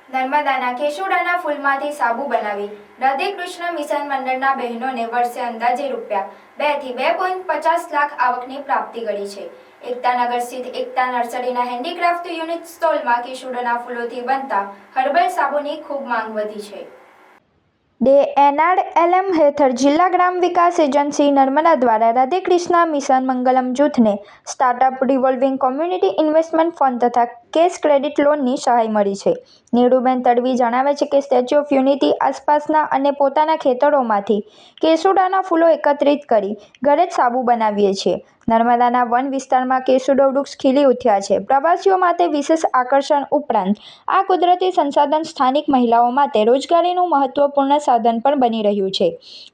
નર્મદાના કેશોડાના ફૂલમાંથી સાબુ બનાવી રાધે કૃષ્ણ મિશન મંડળના બહેનોને વર્ષે અંદાજે રૂપિયા 2 થી 2.50 લાખ આવકની પ્રાપ્તિ કરી છે। એકતાનગર સ્થિત એકતા નર્સરીના હેન્ડીક્રાફ્ટ યુનિટ સ્ટોલમાં કેશોડાના ફૂલોથી બનતા હર્બલ સાબુની ખૂબ માંગ વધી છે। એનઆરએલએમ હેઠળ જિલ્લા ગ્રામ વિકાસ એજન્સી નર્મદા દ્વારા રાધે કૃષ્ણ મિશન મંગલમ જૂથને startup revolving community investment fund તથા કેશ ક્રેડિટ લોનની સહાય મળી છે। નીરુબેન તડવી જણાવે છે કે સ્ટેચ્યુ ઓફ યુનિટી આસપાસના અને પોતાના ખેતરોમાંથી કેસુડાના ફૂલો એકત્રિત કરી ઘરે જ સાબુ બનાવીએ છીએ। નર્મદાના વન વિસ્તારમાં કેસુડો વૃક્ષ ખીલી ઉઠ્યા છે। પ્રવાસીઓ માટે વિશેષ આકર્ષણ ઉપરાંત આ કુદરતી સંસાધન સ્થાનિક મહિલાઓ માટે રોજગારીનું મહત્વપૂર્ણ સાધન પણ બની રહ્યું છે।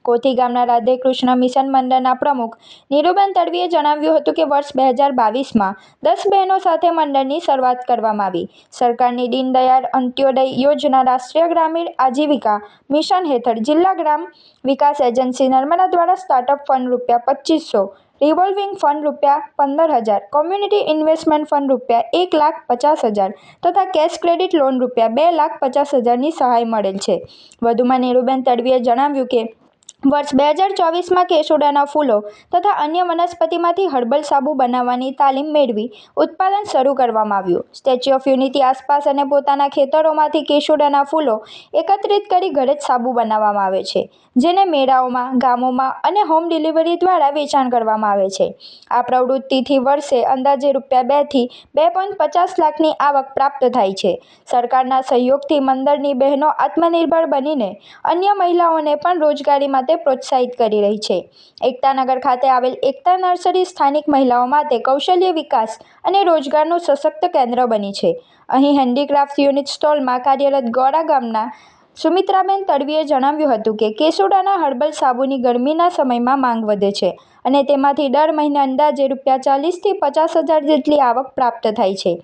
કોથી ગામના રાધે કૃષ્ણ મિશન મંડળના પ્રમુખ નીરુબેન તડવીએ જણાવ્યું હતું કે વર્ષ 2022માં 10 બહેનો સાથે મંડળની શરૂઆત કરવામાં આવી। સરકારની દીનદયાળ અંત્યોદય યોજના રાષ્ટ્રીય ગ્રામીણ આજીવિકા મિશન હેઠળ જિલ્લા ગ્રામ વિકાસ એજન્સી નર્મદા દ્વારા સ્ટાર્ટઅપ ફંડ રૂપિયા 2500, રિવોલ્વિંગ ફંડ રૂપિયા 15,000, કોમ્યુનિટી ઇન્વેસ્ટમેન્ટ ફંડ રૂપિયા 1,50,000 તથા કેશ ક્રેડિટ લોન રૂપિયા 2,50,000ની સહાય મળેલ છે। વધુમાં નીરુબેન તડવીએ જણાવ્યું કે વર્ષ 2024માં કેસોડાના ફૂલો તથા અન્ય વનસ્પતિમાંથી હર્બલ સાબુ બનાવવાની તાલીમ મેળવી ઉત્પાદન શરૂ કરવામાં આવ્યું। સ્ટેચ્યુ ઓફ યુનિટી આસપાસ અને પોતાના ખેતરોમાંથી કેસોડાના ફૂલો એકત્રિત કરી ઘરે જ સાબુ બનાવવામાં આવે છે, જેને મેળાઓમાં, ગામોમાં અને હોમ ડિલિવરી દ્વારા વેચાણ કરવામાં આવે છે। આ પ્રવૃત્તિથી વર્ષે અંદાજે રૂપિયા 2 થી 2.50 લાખની આવક પ્રાપ્ત થાય છે। સરકારના સહયોગથી મંડળની બહેનો આત્મનિર્ભર બનીને અન્ય મહિલાઓને પણ રોજગારી માટે પ્રોત્સાહિત કરી રહી છે। એકતાનગર ખાતે આવેલ એકતા નર્સરી સ્થાનિક મહિલાઓ માટે કૌશલ્ય વિકાસ અને રોજગારનું સશક્ત કેન્દ્ર બની છે। અહીં હેન્ડીક્રાફ્ટ યુનિટ સ્ટોલમાં કાર્યરત ગોરા ગામના સુમિત્રાબેન તડવીએ જણાવ્યું હતું કે કેસોડાના હર્બલ સાબુની ગરમીના સમયમાં માંગ વધે છે અને તેમાંથી દર મહિને અંદાજે રૂપિયા 40,000 થી 50,000 જેટલી આવક પ્રાપ્ત થાય છે।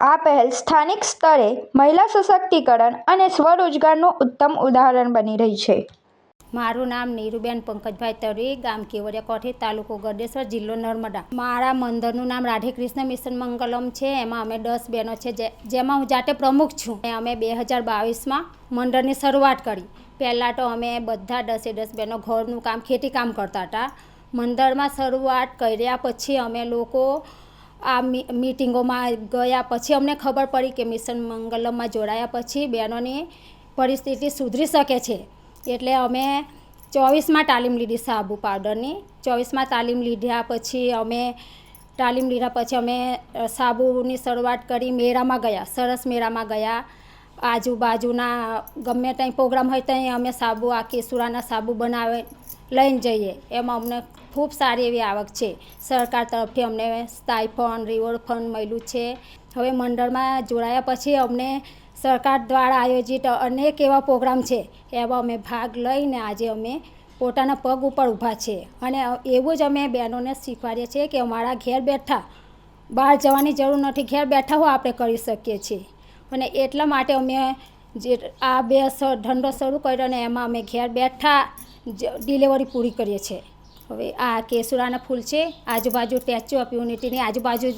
આ પહેલ સ્થાનિક સ્તરે મહિલા સશક્તિકરણ અને સ્વરોજગારનું ઉત્તમ ઉદાહરણ બની રહી છે। મારું નામ નીરુબેન પંકજભાઈ તડવી, ગામ કેવડિયા કોઠી, તાલુકો ગળદેશ્વર, જિલ્લો નર્મદા। મારા મંદિરનું નામ રાધે કૃષ્ણ મિશન મંગલમ છે। એમાં અમે 10 બહેનો છે, જેમાં હું જાતે પ્રમુખ છું। અમે 2022માં મંડળની શરૂઆત કરી। પહેલાં તો અમે બધા 10 બહેનો ઘરનું કામ, ખેતી કામ કરતા હતા। મંડળમાં શરૂઆત કર્યા પછી અમે લોકો આ મીટિંગોમાં ગયા પછી અમને ખબર પડી કે મિશન મંગલમમાં જોડાયા પછી બહેનોની પરિસ્થિતિ સુધરી શકે છે। એટલે અમે 24માં તાલીમ લીધી સાબુ પાવડરની। 24માં તાલીમ લીધા પછી અમે સાબુની શરૂઆત કરી। મેળામાં ગયા, સરસ મેળામાં ગયા। આજુબાજુના ગમે ત્યાં પ્રોગ્રામ હોય ત્યાં અમે સાબુ, આ કેસુડાના સાબુ બનાવે લઈને જઈએ। એમાં અમને ખૂબ સારી એવી આવક છે। સરકાર તરફથી અમને સ્ટાઇફંડ, રિવોલ્વ ફંડ મળ્યું છે। હવે મંડળમાં જોડાયા પછી અમને સરકાર દ્વારા આયોજિત અનેક એવા પ્રોગ્રામ છે, એમાં અમે ભાગ લઈને આજે અમે પોતાના પગ ઉપર ઊભા છે। અને એવું જ અમે બહેનોને શીખવાડીએ છીએ કે અમારા ઘેર બેઠા, બહાર જવાની જરૂર નથી, ઘેર બેઠા હો આપણે કરી શકીએ છીએ। અને એટલા માટે અમે જે આ ધંધો શરૂ કર્યો અને એમાં અમે ઘેર બેઠા ડિલિવરી પૂરી કરીએ છીએ। હવે આ કેસુડાના ફૂલ છે, આજુબાજુ સ્ટેચ્યુ ઓફ યુનિટીની આજુબાજુ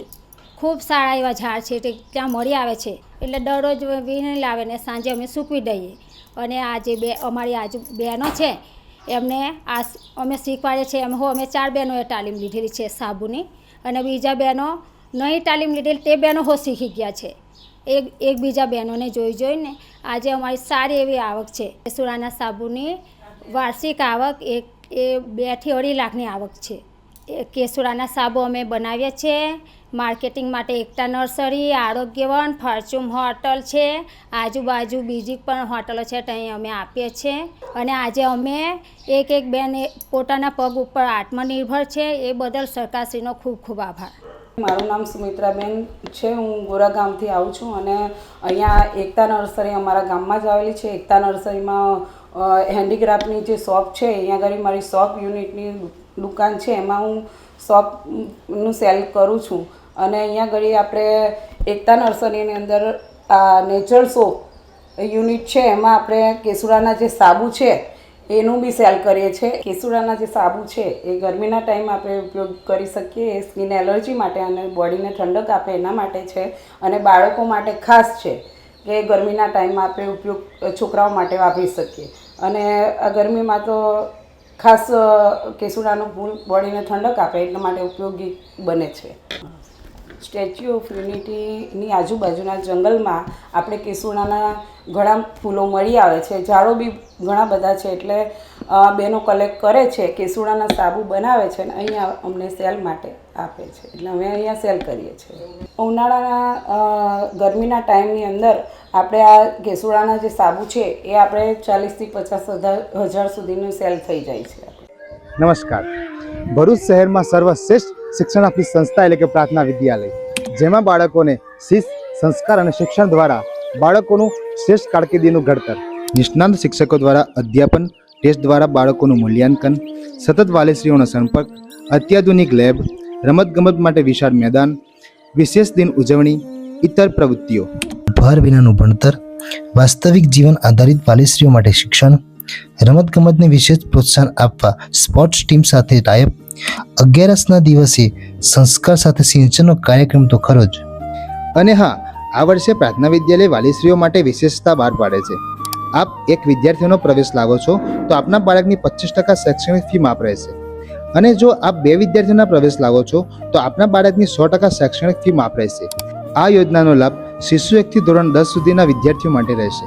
ખૂબ સારા એવા ઝાડ છે, તે ત્યાં મળી આવે છે। એટલે દરરોજ વીણી લાવે ને સાંજે અમે સૂકવી દઈએ। અને આ જે અમારી બહેનો છે એમને અમે શીખવાડીએ છીએ। અમે 4 બહેનોએ તાલીમ લીધેલી છે સાબુની, અને બીજા બહેનો નહીં તાલીમ લીધેલી તે બહેનો શીખી ગયા છે। એકબીજા બહેનોને જોઈને આજે અમારી સારી એવી આવક છે। કેસુડાના સાબુની વાર્ષિક આવક 2 થી 2.5 લાખની આવક છે। કેસુડાના સાબુ અમે બનાવીએ છીએ। માર્કેટિંગ માટે એકતા નર્સરી, આરોગ્યવન, ફોર્ચ્યુન હોટલ છે, આજુબાજુ બીજી પણ હોટલો છે, ત્યાં અમે આપીએ છીએ। અને આજે અમે એક બેન પોતાના પગ ઉપર આત્મનિર્ભર છે, એ બદલ સરકારશ્રીનો ખૂબ ખૂબ આભાર। મારું નામ સુમિત્રાબેન છે, હું ગોરા ગામથી આવું છું અને અહીંયા એકતા નર્સરી અમારા ગામમાં જ આવેલી છે। એકતા નર્સરીમાં હેન્ડીક્રાફ્ટની જે શોપ છે, અહીંયા આગળ મારી શોપ યુનિટની દુકાન છે, એમાં હું શોપનું સેલ કરું છું। અને અહીંયા આગળ આપણે એકતા નર્સરીની અંદર નેચરલ સોપ યુનિટ છે, એમાં આપણે કેસુડાના જે સાબુ છે એનું બી સેલ કરીએ છીએ। કેસુડાના જે સાબુ છે એ ગરમીના ટાઈમમાં આપણે ઉપયોગ કરી શકીએ। એ સ્કિન એલર્જી માટે અને બોડીને ઠંડક આપે એના માટે છે, અને બાળકો માટે ખાસ છે। કે ગરમીના ટાઈમમાં આપણે ઉપયોગ છોકરાઓ માટે વાપરી શકીએ. અને આ ગરમીમાં તો ખાસ કેસુડાનું ફૂલ બોડીને ઠંડક આપે એટલા માટે ઉપયોગી બને છે. સ્ટેચ્યુ ઓફ યુનિટીની આજુબાજુના જંગલમાં આપણે કેસુડાના ઘણા ફૂલો મળી આવે છે. ઝાડો બી ઘણા બધા છે એટલે બહેનો કલેક્ટ કરે છે, કેસુડાના સાબુ બનાવે છે અને અહીંયા અમને સેલ માટે આપે છે એટલે અમે અહીંયા સેલ કરીએ છીએ. ઉનાળાના ગરમીના ટાઈમની અંદર આપણે આ કેસુડાના જે સાબુ છે એ આપણે 40,000 થી 50,000 સુધીનું સેલ થઈ જાય છે. નમસ્કાર. ભરૂચ શહેરમાં સર્વશ્રેષ્ઠ શિક્ષણ આપતી સંસ્થા એટલે કે પ્રાર્થના વિદ્યાલય, જેમાં બાળકોને શિસ્ત, સંસ્કાર અને શિક્ષણ દ્વારા બાળકોનું શ્રેષ્ઠ કારકિર્દીનું ઘડતર, નિષ્ણાંત શિક્ષકો દ્વારા અધ્યાપન, ટેસ્ટ દ્વારા બાળકોનું મૂલ્યાંકન, સતત વાલીશ્રીઓનો સંપર્ક, અત્યાધુનિક લેબ, રમતગમત માટે વિશાળ મેદાન, વિશેષ દિન ઉજવણી, ઇતર પ્રવૃત્તિઓ, ભાર વિનાનું ભણતર, વાસ્તવિક જીવન આધારિત વાલીશ્રીઓ માટે શિક્ષણ, રમતગમતને વિશેષ પ્રોત્સાહન આપવા સ્પોર્ટ્સ ટીમ સાથે ટાઈપ, 11ના દિવસે સંસ્કાર સાથે સિંચનનો કાર્યક્રમ તો ખરો જ. અને હા, આ વર્ષે પ્રાર્થના વિદ્યાલય વાલીશ્રીઓ માટે વિશેષતા બહાર પાડે છે. આપ એક વિદ્યાર્થીનો પ્રવેશ લાવો છો તો આપના બાળકની 25% શૈક્ષણિક ફી માફ રહેશે, અને જો આપ 2 વિદ્યાર્થીઓના પ્રવેશ લાવો છો તો આપના બાળકની 100% શૈક્ષણિક ફી માફ રહેશે. આ યોજનાનો લાભ શિશુ 1 થી ધોરણ 10 સુધીના વિદ્યાર્થીઓ માટે રહેશે.